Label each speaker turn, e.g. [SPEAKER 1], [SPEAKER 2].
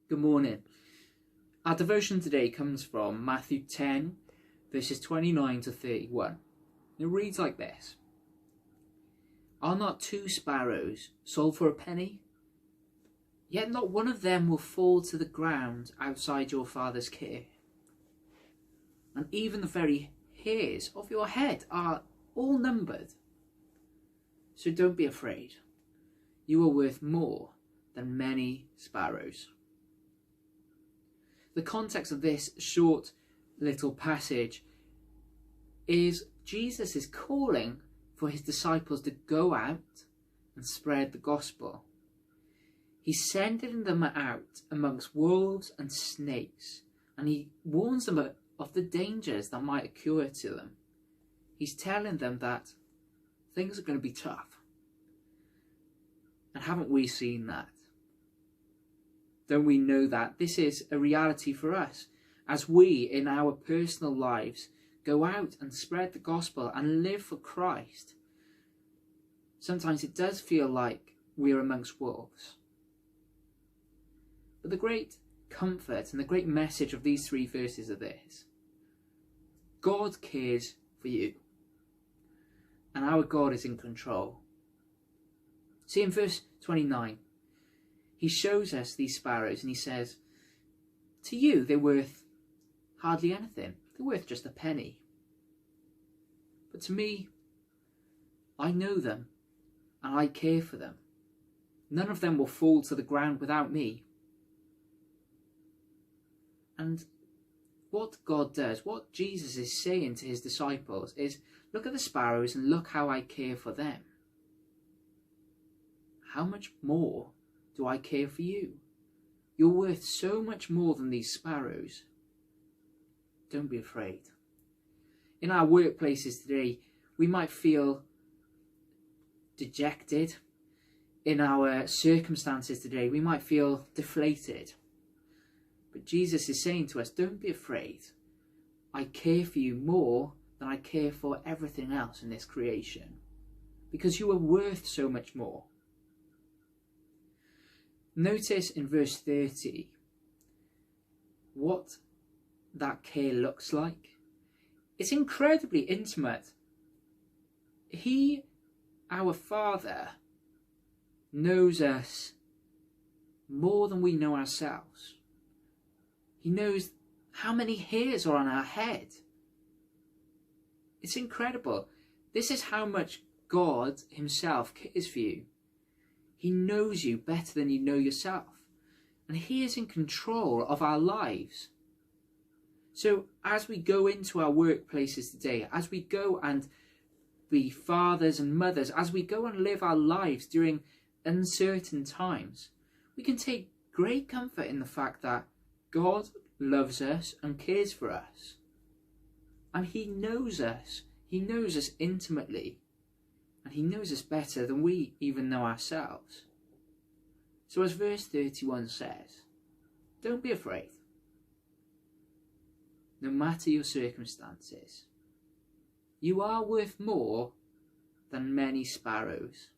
[SPEAKER 1] Good morning. Our devotion today comes from Matthew 10, verses 29 to 31. It reads like this. Are not 2 sparrows sold for a penny? Yet not one of them will fall to the ground outside your Father's care. And even the very hairs of your head are all numbered. So don't be afraid. You are worth more than many sparrows. The context of this short little passage is Jesus is calling for his disciples to go out and spread the gospel. He's sending them out amongst wolves and snakes, and he warns them of the dangers that might occur to them. He's telling them that things are going to be tough. And haven't we seen that? Don't we know that this is a reality for us as we in our personal lives go out and spread the gospel and live for Christ? Sometimes it does feel like we're amongst wolves. But the great comfort and the great message of these 3 verses are this. God cares for you. And our God is in control. See, in verse 29, he shows us these sparrows and he says, to you, they're worth hardly anything. They're worth just a penny. But to me, I know them and I care for them. None of them will fall to the ground without me. And what God does, what Jesus is saying to his disciples is, look at the sparrows and look how I care for them. How much more do I care for you? You're worth so much more than these sparrows. Don't be afraid. In our workplaces today, we might feel dejected. In our circumstances today, we might feel deflated. But Jesus is saying to us, don't be afraid. I care for you more than I care for everything else in this creation. Because you are worth so much more. Notice in verse 30 what that care looks like. It's incredibly intimate. He, our Father, knows us more than we know ourselves. He knows how many hairs are on our head. It's incredible. This is how much God himself cares for you. He knows you better than you know yourself. And he is in control of our lives. So as we go into our workplaces today, as we go and be fathers and mothers, as we go and live our lives during uncertain times, we can take great comfort in the fact that God loves us and cares for us. And he knows us. He knows us intimately. And he knows us better than we even know ourselves. So as verse 31 says, don't be afraid. No matter your circumstances, you are worth more than many sparrows.